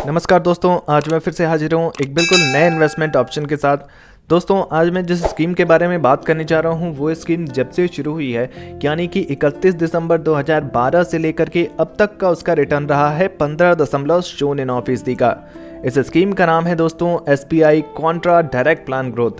नमस्कार दोस्तों, आज मैं फिर से हाजिर हूँ एक बिल्कुल नए इन्वेस्टमेंट ऑप्शन के साथ। दोस्तों, आज मैं जिस स्कीम के बारे में बात करने जा रहा हूँ वो स्कीम जब से शुरू हुई है यानी कि 31 दिसंबर 2012 से लेकर के अब तक का उसका रिटर्न रहा है 15.09% का। इस स्कीम का नाम है दोस्तों SBI Contra direct plan growth.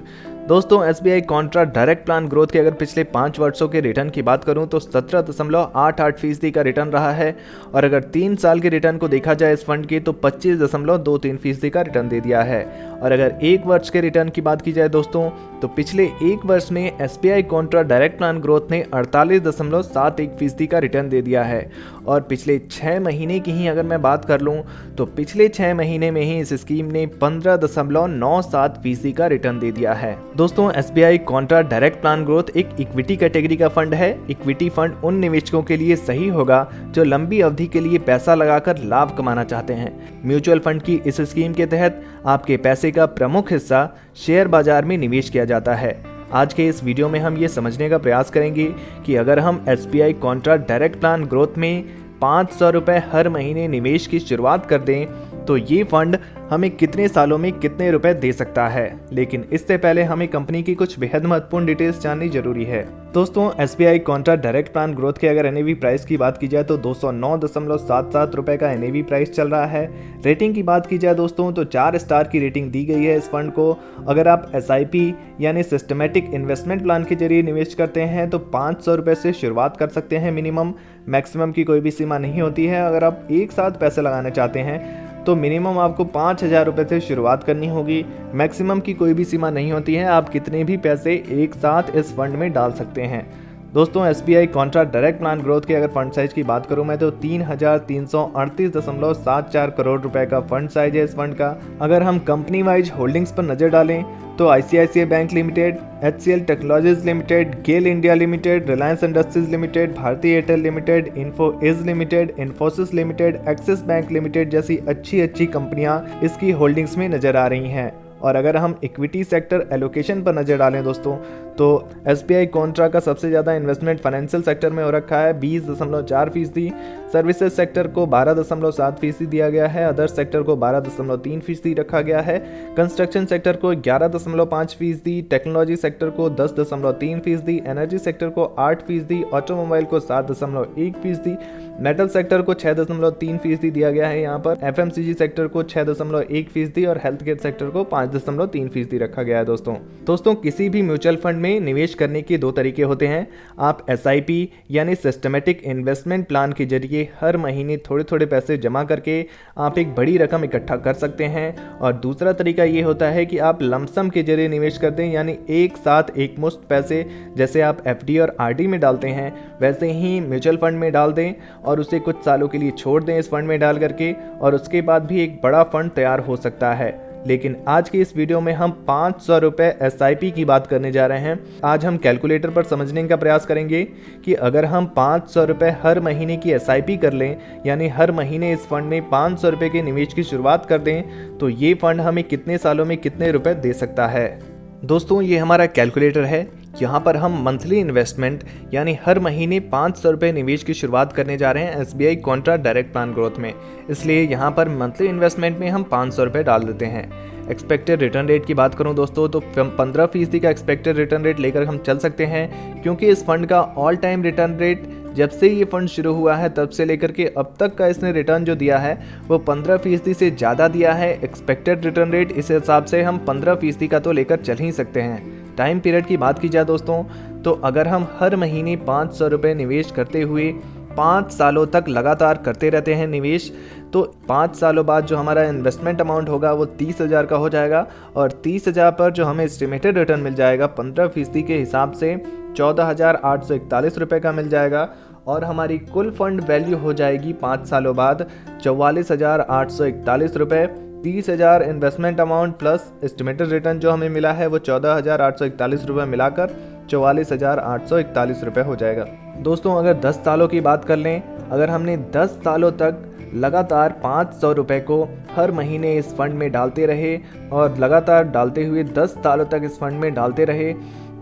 दोस्तों, SBI Contra direct plan growth के अगर पिछले 5 वर्षों के रिटर्न की बात करूं तो 17.88% का रिटर्न रहा है, और अगर 3 साल के रिटर्न को देखा जाए इस फंड के तो 25.23% का रिटर्न दे दिया है। और अगर 1 वर्ष के रिटर्न की बात की जाए दोस्तों तो पिछले 1 वर्ष में SBI Contra direct plan growth ने 48.71% का रिटर्न दे दिया है। और पिछले 6 महीने की ही अगर मैं बात कर लूँ तो पिछले 6 महीने में ही इस स्कीम ने 15.97% का रिटर्न दे दिया है। दोस्तों, SBI Contra direct plan growth एक इक्विटी कैटेगरी का फंड है। इक्विटी फंड उन निवेशकों के लिए सही होगा जो लंबी अवधि के लिए पैसा लगाकर लाभ कमाना चाहते हैं। म्यूचुअल फंड की इस स्कीम के तहत आपके पैसे का प्रमुख हिस्सा शेयर बाजार में निवेश किया जाता है। आज के इस वीडियो में हम ये समझने का प्रयास करेंगे कि अगर हम SBI Contra direct plan growth में 500 रुपये हर महीने निवेश की शुरुआत कर दें तो ये फंड हमें कितने सालों में कितने रुपए दे सकता है। लेकिन इससे पहले हमें कंपनी की कुछ बेहद महत्वपूर्ण डिटेल्स जाननी जरूरी है। दोस्तों, SBI Contra direct plan growth के अगर NAV प्राइस की बात की जाए तो 209.77 रुपए का NAV प्राइस चल रहा है। रेटिंग की बात की जाए दोस्तों तो 4 स्टार की रेटिंग दी गई है इस फंड को। अगर आप SIP यानी सिस्टमेटिक इन्वेस्टमेंट प्लान के जरिए निवेश करते हैं तो 500 रुपये से शुरुआत कर सकते हैं। मिनिमम मैक्सिमम की कोई भी सीमा नहीं होती है। अगर आप एक साथ पैसे लगाना चाहते हैं तो मिनिमम आपको 5,000 रुपये से शुरुआत करनी होगी। मैक्सिमम की कोई भी सीमा नहीं होती है, आप कितने भी पैसे एक साथ इस फंड में डाल सकते हैं। दोस्तों, SBI Contra direct plan growth के अगर फंड साइज की बात करूं मैं तो 3,338.74 करोड़ रुपए का फंड साइज है इस फंड का। अगर हम कंपनी वाइज होल्डिंग्स पर नजर डालें तो ICICI bank limited, HCL technologies limited, GAIL India limited, Reliance Industries limited, Bharti Airtel limited, Info Edge limited, Infosys limited, Axis bank limited जैसी अच्छी कंपनियां इसकी होल्डिंग्स में नजर आ रही हैं। और अगर हम इक्विटी सेक्टर एलोकेशन पर नजर डालें दोस्तों तो SBI कॉन्ट्रा का सबसे ज़्यादा इन्वेस्टमेंट फाइनेंशियल सेक्टर में हो रखा है 20.4%, सर्विसेज सेक्टर को 12.7% दिया गया है, अदर सेक्टर को 12.3% रखा गया है, कंस्ट्रक्शन सेक्टर को 11.5%, टेक्नोलॉजी सेक्टर को 10.3%, एनर्जी सेक्टर को 8%, ऑटोमोबाइल को 7.1%, मेटल सेक्टर को 6.3% दिया गया है यहाँ पर, FMCG सेक्टर को 6.1% और हेल्थ केयर सेक्टर को 5.3% रखा गया है। दोस्तों, किसी भी म्यूचुअल फंड में निवेश करने के 2 तरीके होते हैं। आप SIP यानी सिस्टमेटिक इन्वेस्टमेंट प्लान के जरिए हर महीने थोड़े थोड़े पैसे जमा करके आप एक बड़ी रकम इकट्ठा कर सकते हैं, और दूसरा तरीका ये होता है कि आप लमसम के जरिए निवेश कर दें, यानी एक साथ एक मुश्त पैसे जैसे आप FD और RD में डालते हैं वैसे ही म्यूचुअल फंड में डाल दें और उसे कुछ सालों के लिए छोड़ दें इस फंड में डाल करके, और उसके बाद भी एक बड़ा फंड तैयार हो सकता है। लेकिन आज की इस वीडियो में हम 500 रुपये SIP की बात करने जा रहे हैं। आज हम कैलकुलेटर पर समझने का प्रयास करेंगे कि अगर हम 500 रुपये हर महीने की SIP कर लें, यानी हर महीने इस फंड में 500 रुपये के निवेश की शुरुआत कर दें तो ये फंड हमें कितने सालों में कितने रुपए दे सकता है। दोस्तों, ये हमारा कैलकुलेटर है। यहाँ पर हम मंथली इन्वेस्टमेंट यानी हर महीने 500 रुपये निवेश की शुरुआत करने जा रहे हैं SBI Contra direct plan growth में, इसलिए यहाँ पर मंथली इन्वेस्टमेंट में हम 500 रुपये डाल देते हैं। एक्सपेक्टेड रिटर्न रेट की बात करूँ दोस्तों तो 15% का एक्सपेक्टेड रिटर्न रेट लेकर हम चल सकते हैं, क्योंकि इस फंड का ऑल टाइम रिटर्न रेट जब से ये फंड शुरू हुआ है तब से लेकर के अब तक का इसने रिटर्न जो दिया है वो 15% से ज़्यादा दिया है। एक्सपेक्टेड रिटर्न रेट इस हिसाब से हम 15% का तो लेकर चल ही सकते हैं। टाइम पीरियड की बात की जाए दोस्तों तो अगर हम हर महीने 500 रुपये निवेश करते हुए 5 सालों तक लगातार करते रहते हैं निवेश, तो 5 सालों बाद जो हमारा इन्वेस्टमेंट अमाउंट होगा वो 30,000 का हो जाएगा, और 30,000 पर जो हमें एस्टिमेटेड रिटर्न मिल जाएगा 15% के हिसाब से 14,841 रुपये का मिल जाएगा, और हमारी कुल फंड वैल्यू हो जाएगी 5 सालों बाद 44,841 रुपये। 30,000 investment amount plus estimated return जो हमें मिला है वो 14,841 रुपये मिलाकर 44,841 रुपये हो जाएगा। दोस्तों, अगर 10 सालों की बात कर लें, अगर हमने 10 सालों तक लगातार 500 रुपये को हर महीने इस फंड में डालते रहे और लगातार डालते हुए 10 सालों तक इस फंड में डालते रहे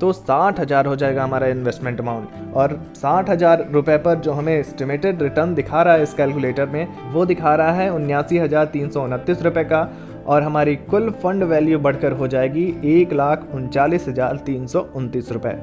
तो 60,000 हो जाएगा हमारा इन्वेस्टमेंट अमाउंट। और 60,000 रुपये पर जो हमें एस्टिमेटेड रिटर्न दिखा रहा है इस कैलकुलेटर में, वो दिखा रहा है 79,329 रुपये का, और हमारी कुल फंड वैल्यू बढ़कर हो जाएगी 1,39,329 रुपये।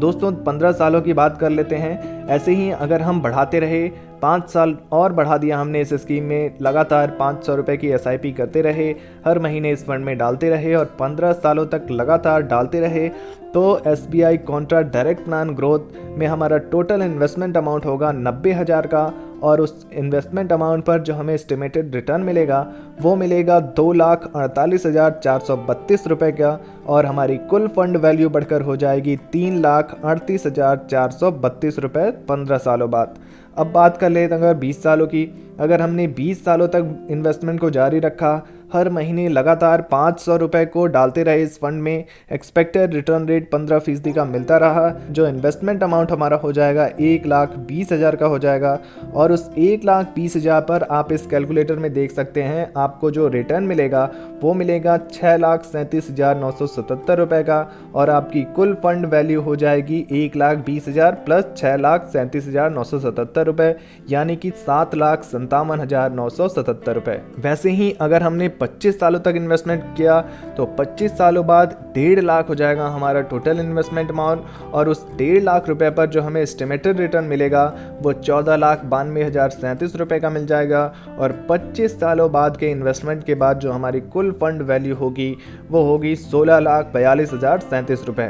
दोस्तों 15 सालों की बात कर लेते हैं। ऐसे ही अगर हम बढ़ाते रहे, 5 साल और बढ़ा दिया हमने इस स्कीम में, लगातार 500 रुपये की SIP करते रहे, हर महीने इस फंड में डालते रहे और 15 सालों तक लगातार डालते रहे, तो SBI Contra direct plan growth में हमारा टोटल इन्वेस्टमेंट अमाउंट होगा 90,000 का, और उस इन्वेस्टमेंट अमाउंट पर जो हमें एस्टिमेटेड रिटर्न मिलेगा वो मिलेगा 2,48,432 रुपये का, और हमारी कुल फंड वैल्यू बढ़कर हो जाएगी 3,38,432 रुपये 15 सालों बाद। अब बात कर लेते हैं अगर 20 सालों की। अगर हमने 20 सालों तक इन्वेस्टमेंट को जारी रखा, हर महीने लगातार 500 रुपये को डालते रहे इस फंड में, एक्सपेक्टेड रिटर्न रेट 15% का मिलता रहा, जो इन्वेस्टमेंट अमाउंट हमारा हो जाएगा 1,20,000 का हो जाएगा। और उस 1,20,000 पर आप इस कैलकुलेटर में देख सकते हैं आपको जो रिटर्न मिलेगा वो मिलेगा 6,37,977 रुपये का, और आपकी कुल फंड वैल्यू हो जाएगी 1,20,000 प्लस 6,37,977 रुपये, यानी कि 7,57,977 रुपये। वैसे ही अगर हमने 25 सालों तक इन्वेस्टमेंट किया तो 25 सालों बाद 1.5 लाख हो जाएगा हमारा टोटल इन्वेस्टमेंट अमाउंट, और उस 1.5 लाख रुपए पर जो हमें एस्टिमेटेड रिटर्न मिलेगा वो 14,92,037 रुपये का मिल जाएगा। और 25 सालों बाद के इन्वेस्टमेंट के बाद जो हमारी कुल फंड वैल्यू होगी वो होगी 16,42,037 रुपये।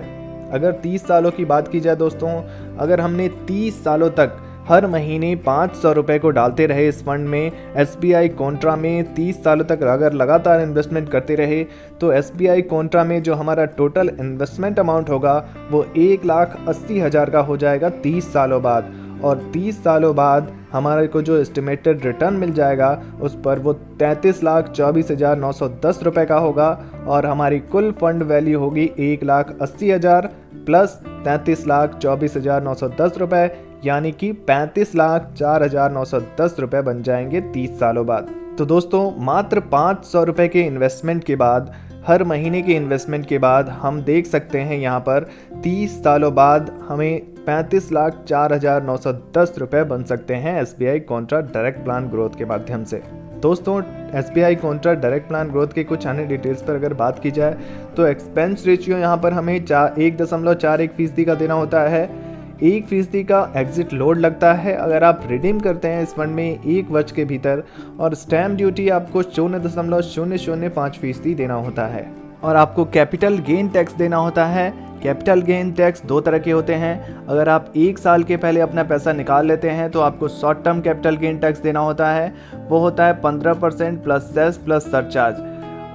अगर 30 सालों की बात की जाए दोस्तों, अगर हमने 30 सालों तक हर महीने 500 रुपये को डालते रहे इस फंड में, SBI कॉन्ट्रा में 30 सालों तक अगर लगातार इन्वेस्टमेंट करते रहे, तो SBI कॉन्ट्रा में जो हमारा टोटल इन्वेस्टमेंट अमाउंट होगा वो 1,80,000 का हो जाएगा 30 सालों बाद। और 30 सालों बाद हमारे को जो एस्टिमेटेड रिटर्न मिल जाएगा उस पर वो 33,24,910 रुपये का होगा, और हमारी कुल फंड वैल्यू होगी 1,80,000 प्लस 33,24,910 रुपये, यानी कि 35,04,910 रुपये बन जाएंगे 30 सालों बाद। तो दोस्तों मात्र 500 रुपये के इन्वेस्टमेंट के बाद, हर महीने के इन्वेस्टमेंट के बाद हम देख सकते हैं यहाँ पर 30 सालों बाद हमें 35,04,910 रुपये बन सकते हैं SBI Contra direct plan growth के माध्यम से। दोस्तों SBI Contra direct plan growth के कुछ अन्य डिटेल्स पर अगर बात की जाए तो एक्सपेंस रेशियो यहाँ पर हमें 1.41% का देना होता है। 1% का एग्जिट लोड लगता है अगर आप रिडीम करते हैं इस फंड में 1 वर्ष के भीतर, और स्टैम्प ड्यूटी आपको 0.005% देना होता है। और आपको कैपिटल गेन टैक्स देना होता है। कैपिटल गेन टैक्स 2 तरह के होते हैं। अगर आप 1 साल के पहले अपना पैसा निकाल लेते हैं तो आपको short term capital gain tax देना होता है, वो होता है 15% प्लस सेस प्लस सरचार्ज।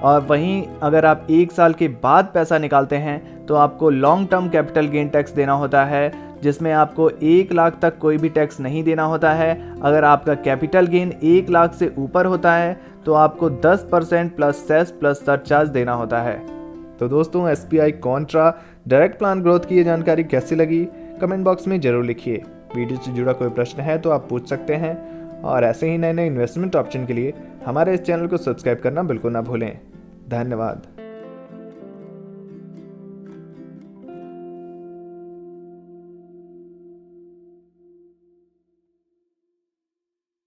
और वहीं अगर आप 1 साल के बाद पैसा निकालते हैं तो आपको long term capital gain tax देना होता है, जिसमें आपको 1 लाख तक कोई भी टैक्स नहीं देना होता है। अगर आपका कैपिटल गेन 1 लाख से ऊपर होता है तो आपको 10% प्लस सेस प्लस सरचार्ज देना होता है। तो दोस्तों SBI Contra direct plan growth की ये जानकारी कैसी लगी कमेंट बॉक्स में ज़रूर लिखिए। वीडियो से जुड़ा कोई प्रश्न है तो आप पूछ सकते हैं, और ऐसे ही नए नए इन्वेस्टमेंट ऑप्शन के लिए हमारे इस चैनल को सब्सक्राइब करना बिल्कुल ना भूलें। धन्यवाद।